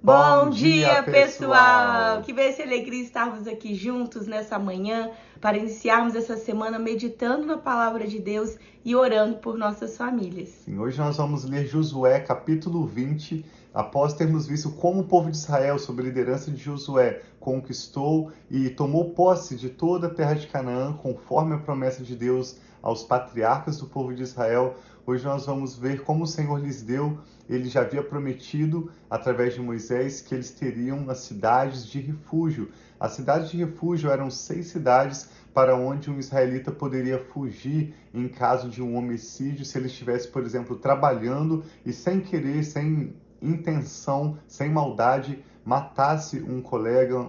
Bom dia, pessoal! Que bênção e alegria estarmos aqui juntos nessa manhã para iniciarmos essa semana meditando na palavra de Deus e orando por nossas famílias. Sim, hoje nós vamos ler Josué, capítulo 20, após termos visto como o povo de Israel, sob a liderança de Josué, conquistou e tomou posse de toda a terra de Canaã, conforme a promessa de Deus aos patriarcas do povo de Israel. Hoje nós vamos ver como o Senhor lhes deu. Ele já havia prometido, através de Moisés, que eles teriam as cidades de refúgio. As cidades de refúgio eram 6 cidades para onde um israelita poderia fugir em caso de um homicídio, se ele estivesse, por exemplo, trabalhando e sem querer, sem intenção, sem maldade, matasse um colega,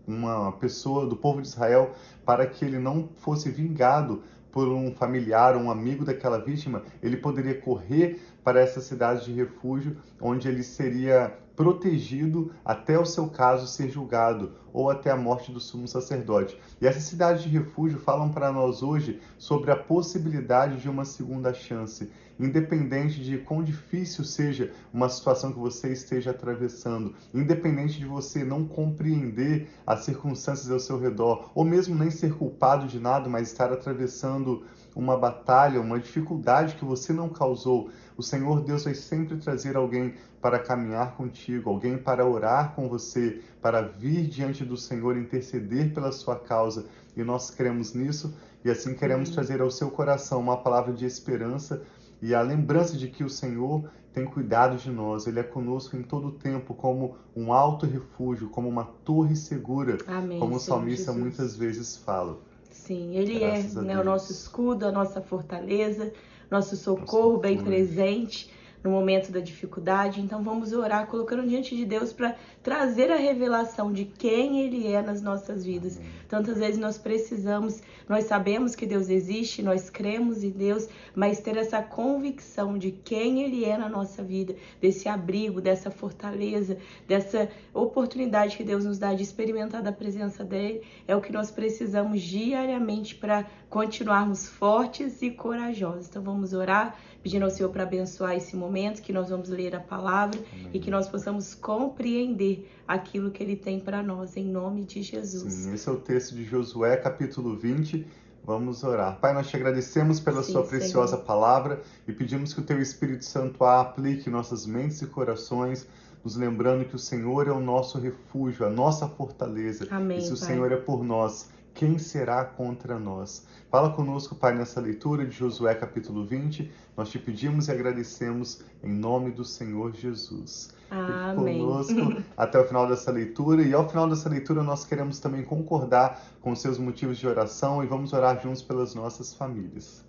uma pessoa do povo de Israel, para que ele não fosse vingado por um familiar, um amigo daquela vítima, ele poderia correr para essa cidade de refúgio, onde ele seria protegido até o seu caso ser julgado, ou até a morte do sumo sacerdote. E essas cidades de refúgio falam para nós hoje sobre a possibilidade de uma segunda chance, independente de quão difícil seja uma situação que você esteja atravessando, independente de você não compreender as circunstâncias ao seu redor, ou mesmo nem ser culpado de nada, mas estar atravessando uma batalha, uma dificuldade que você não causou, o Senhor Deus vai sempre trazer alguém para caminhar contigo, alguém para orar com você, para vir diante do Senhor, interceder pela sua causa. E nós cremos nisso, e assim queremos trazer ao seu coração uma palavra de esperança e a lembrança de que o Senhor tem cuidado de nós. Ele é conosco em todo o tempo, como um alto refúgio, como uma torre segura, Amém, como o Senhor salmista Jesus. muitas vezes fala. Sim, Ele Graças é, a né, o Deus. nosso escudo, a nossa fortaleza, nosso socorro bem presente no momento da dificuldade. Então vamos orar colocando diante de Deus para trazer a revelação de quem Ele é nas nossas vidas. Amém. Tantas vezes nós sabemos que Deus existe, nós cremos em Deus, mas ter essa convicção de quem Ele é na nossa vida, desse abrigo, dessa fortaleza, dessa oportunidade que Deus nos dá de experimentar da presença dEle, é o que nós precisamos diariamente para continuarmos fortes e corajosos. Então vamos orar, pedindo ao Senhor para abençoar esse momento que nós vamos ler a palavra. Amém. E que nós possamos compreender aquilo que Ele tem para nós, em nome de Jesus. Sim, esse é o texto de Josué, capítulo 20. Vamos orar. Pai, nós te agradecemos pela sua preciosa palavra e pedimos que o teu Espírito Santo a aplique em nossas mentes e corações, nos lembrando que o Senhor é o nosso refúgio, a nossa fortaleza. Amém, e se o Pai. Senhor é por nós, quem será contra nós? Fala conosco, Pai, nessa leitura de Josué, capítulo 20. Nós te pedimos e agradecemos em nome do Senhor Jesus. Amém. Fique conosco até o final dessa leitura. E ao final dessa leitura nós queremos também concordar com os seus motivos de oração e vamos orar juntos pelas nossas famílias.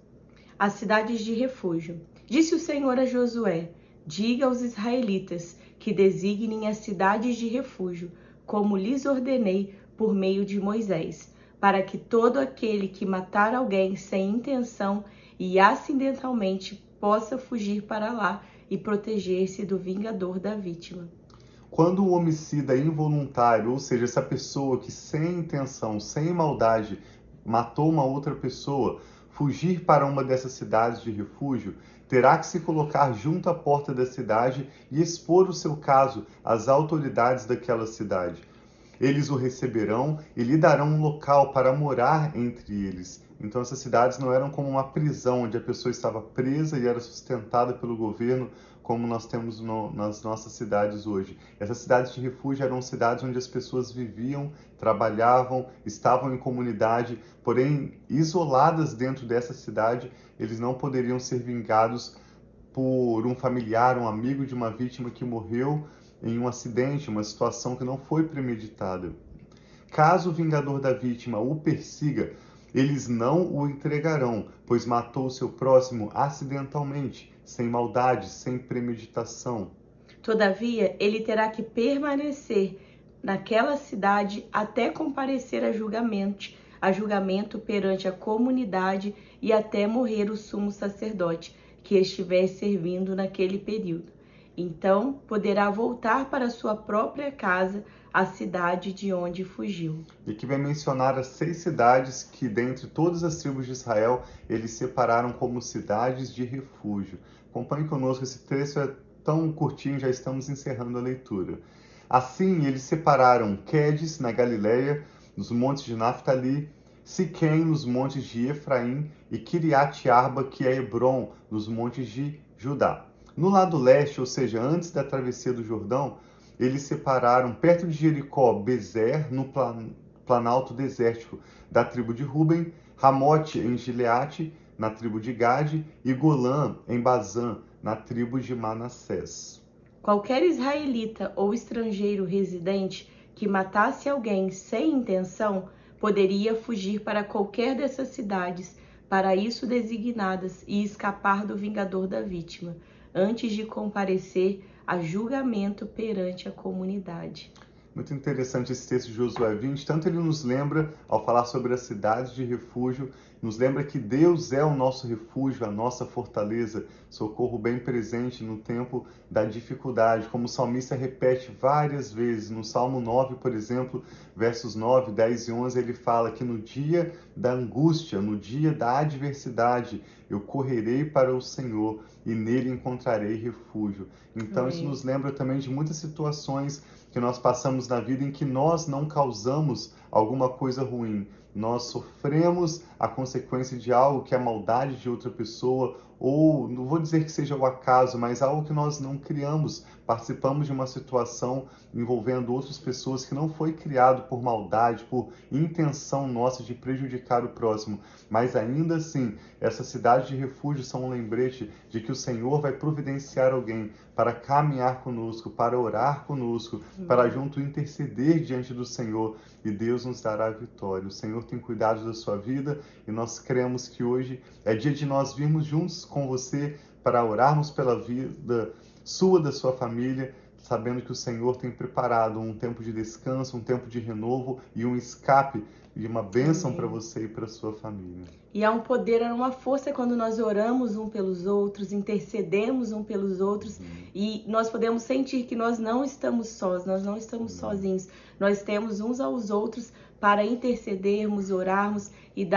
As cidades de refúgio. Disse o Senhor a Josué: diga aos israelitas que designem as cidades de refúgio, como lhes ordenei por meio de Moisés, para que todo aquele que matar alguém sem intenção e acidentalmente possa fugir para lá e proteger-se do vingador da vítima. Quando o homicida é involuntário, ou seja, essa pessoa que sem intenção, sem maldade, matou uma outra pessoa, fugir para uma dessas cidades de refúgio, terá que se colocar junto à porta da cidade e expor o seu caso às autoridades daquela cidade. Eles o receberão e lhe darão um local para morar entre eles. Então essas cidades não eram como uma prisão, onde a pessoa estava presa e era sustentada pelo governo, como nós temos nas nossas cidades hoje. Essas cidades de refúgio eram cidades onde as pessoas viviam, trabalhavam, estavam em comunidade, porém isoladas dentro dessa cidade, eles não poderiam ser vingados por um familiar, um amigo de uma vítima que morreu em um acidente, uma situação que não foi premeditada. Caso o vingador da vítima o persiga, eles não o entregarão, pois matou seu próximo acidentalmente, sem maldade, sem premeditação. Todavia, ele terá que permanecer naquela cidade até comparecer a julgamento perante a comunidade e até morrer o sumo sacerdote que estiver servindo naquele período. Então, poderá voltar para sua própria casa, a cidade de onde fugiu. E aqui vai mencionar as 6 cidades que, dentre todas as tribos de Israel, eles separaram como cidades de refúgio. Acompanhe conosco, esse texto é tão curtinho, já estamos encerrando a leitura. Assim, eles separaram Quedes, na Galileia, nos montes de Naftali, Siquém, nos montes de Efraim, e Quiriate-Arba, que é Hebrom, nos montes de Judá. No lado leste, ou seja, antes da travessia do Jordão, eles separaram, perto de Jericó, Bezer, no planalto desértico da tribo de Ruben, Ramote, em Gileade, na tribo de Gade, e Golã, em Bazã, na tribo de Manassés. Qualquer israelita ou estrangeiro residente que matasse alguém sem intenção poderia fugir para qualquer dessas cidades, para isso designadas, e escapar do vingador da vítima, antes de comparecer a julgamento perante a comunidade. Muito interessante esse texto de Josué 20, tanto ele nos lembra, ao falar sobre as cidades de refúgio, nos lembra que Deus é o nosso refúgio, a nossa fortaleza, socorro bem presente no tempo da dificuldade, como o salmista repete várias vezes. No Salmo 9, por exemplo, versos 9, 10 e 11, ele fala que no dia da angústia, no dia da adversidade, eu correrei para o Senhor e nele encontrarei refúgio. Então, isso nos lembra também de muitas situações que nós passamos na vida em que nós não causamos alguma coisa ruim. Nós sofremos a consequência de algo que é a maldade de outra pessoa, ou não vou dizer que seja o acaso, mas algo que nós não criamos. Participamos de uma situação envolvendo outras pessoas que não foi criado por maldade, por intenção nossa de prejudicar o próximo. Mas ainda assim, essa cidade de refúgio são um lembrete de que o Senhor vai providenciar alguém para caminhar conosco, para orar conosco, para junto interceder diante do Senhor, e Deus nos dará a vitória. O Senhor tem cuidado da sua vida e nós cremos que hoje é dia de nós virmos juntos com você para orarmos pela vida sua, da sua família, sabendo que o Senhor tem preparado um tempo de descanso, um tempo de renovo e um escape e uma bênção para você e para sua família. E há um poder, há uma força quando nós oramos um pelos outros, intercedemos um pelos outros, e nós podemos sentir que nós não estamos sós, nós não estamos sozinhos. Nós temos uns aos outros para intercedermos, orarmos e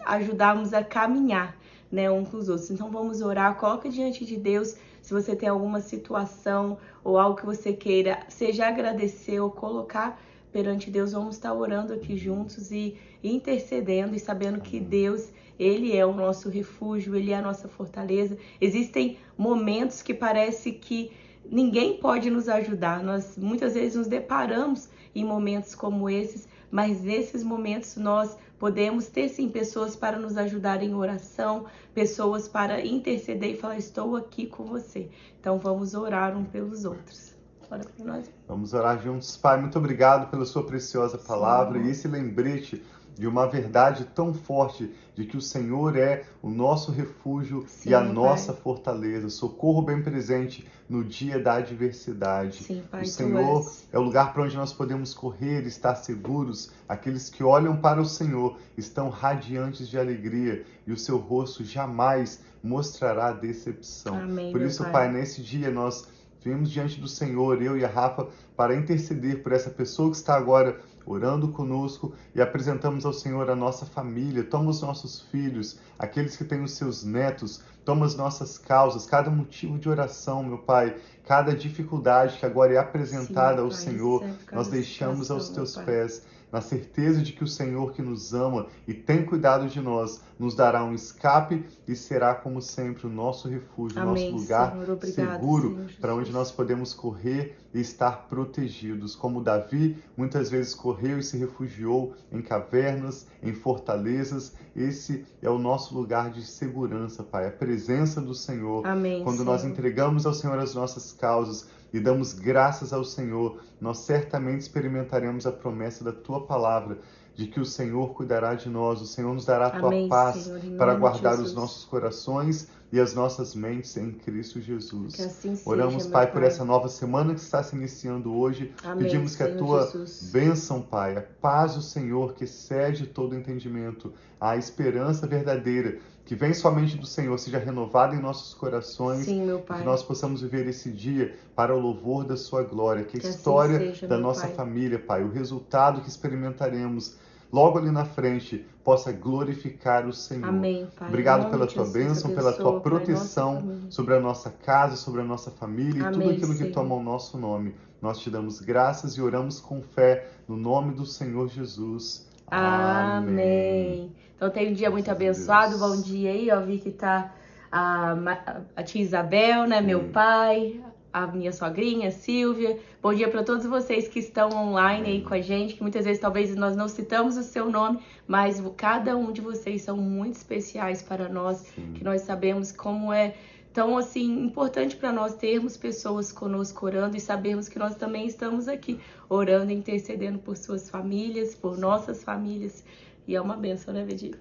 ajudarmos a caminhar, né, uns com os outros. Então vamos orar, coloca diante de Deus. Se você tem alguma situação ou algo que você queira, seja agradecer ou colocar perante Deus, vamos estar orando aqui juntos e intercedendo e sabendo que Deus, Ele é o nosso refúgio, Ele é a nossa fortaleza. Existem momentos que parece que ninguém pode nos ajudar. Nós muitas vezes nos deparamos em momentos como esses, mas nesses momentos nós podemos ter sim pessoas para nos ajudar em oração, pessoas para interceder e falar, estou aqui com você. Então vamos orar um pelos outros. Ora por nós. Vamos orar juntos. Pai, muito obrigado pela sua preciosa palavra e esse lembrete de uma verdade tão forte de que o Senhor é o nosso refúgio e a nossa fortaleza, socorro bem presente no dia da adversidade. Sim, Pai, o Senhor é o lugar para onde nós podemos correr e estar seguros. Aqueles que olham para o Senhor estão radiantes de alegria e o seu rosto jamais mostrará decepção. Amém, por isso, Pai, nesse dia nós viemos diante do Senhor, eu e a Rafa, para interceder por essa pessoa que está agora orando conosco e apresentamos ao Senhor a nossa família. Toma os nossos filhos, aqueles que têm os seus netos, toma as nossas causas, cada motivo de oração, meu Pai, cada dificuldade que agora é apresentada ao Senhor, nós deixamos aos teus pés, na certeza de que o Senhor que nos ama e tem cuidado de nós, nos dará um escape e será, como sempre, o nosso refúgio, o nosso lugar seguro, para onde nós podemos correr e estar protegidos. Como Davi muitas vezes correu e se refugiou em cavernas, em fortalezas, esse é o nosso lugar de segurança, Pai, a presença do Senhor. Quando nós entregamos ao Senhor as nossas causas e damos graças ao Senhor, nós certamente experimentaremos a promessa da Tua palavra, de que o Senhor cuidará de nós, o Senhor nos dará a Tua paz, Senhor, para guardar os nossos corações e as nossas mentes em Cristo Jesus. Que assim seja, oramos, Pai, por essa nova semana que está se iniciando hoje. Pedimos que a Tua bênção, Pai, a paz do Senhor, que excede todo entendimento, a esperança verdadeira, que vem somente do Senhor, seja renovada em nossos corações. Sim, meu Pai. Que nós possamos viver esse dia para o louvor da Sua glória, que a história da nossa família, Pai, o resultado que experimentaremos logo ali na frente, possa glorificar o Senhor. Amém, Pai. Obrigado Em pela nome de tua Jesus, bênção, pela tua abençoa, Pai, nossa proteção família. sobre a nossa casa, sobre a nossa família e tudo Amém, aquilo que Senhor. toma o nosso nome. Nós te damos graças e oramos com fé no nome do Senhor Jesus. Amém. Então tenha um dia muito Graças a abençoado. Deus. Bom dia aí, ó. Vi que tá a tia Isabel, né? Meu pai, a minha sogrinha, a Silvia. Bom dia para todos vocês que estão online aí com a gente, que muitas vezes talvez nós não citamos o seu nome, mas cada um de vocês são muito especiais para nós, Sim. que nós sabemos como é tão assim importante para nós termos pessoas conosco orando e sabermos que nós também estamos aqui orando e intercedendo por suas famílias, por nossas famílias. E é uma bênção, né, Vedinho?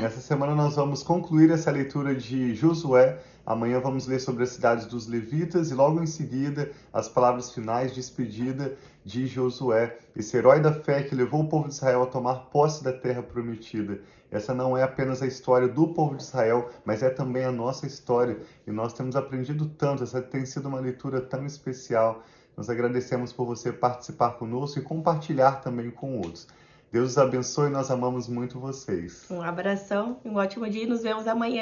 Nessa semana nós vamos concluir essa leitura de Josué. Amanhã vamos ler sobre as cidades dos levitas e logo em seguida as palavras finais de despedida de Josué, esse herói da fé que levou o povo de Israel a tomar posse da terra prometida. Essa não é apenas a história do povo de Israel, mas é também a nossa história. E nós temos aprendido tanto, essa tem sido uma leitura tão especial. Nós agradecemos por você participar conosco e compartilhar também com outros. Deus os abençoe e nós amamos muito vocês. Um abração, um ótimo dia e nos vemos amanhã.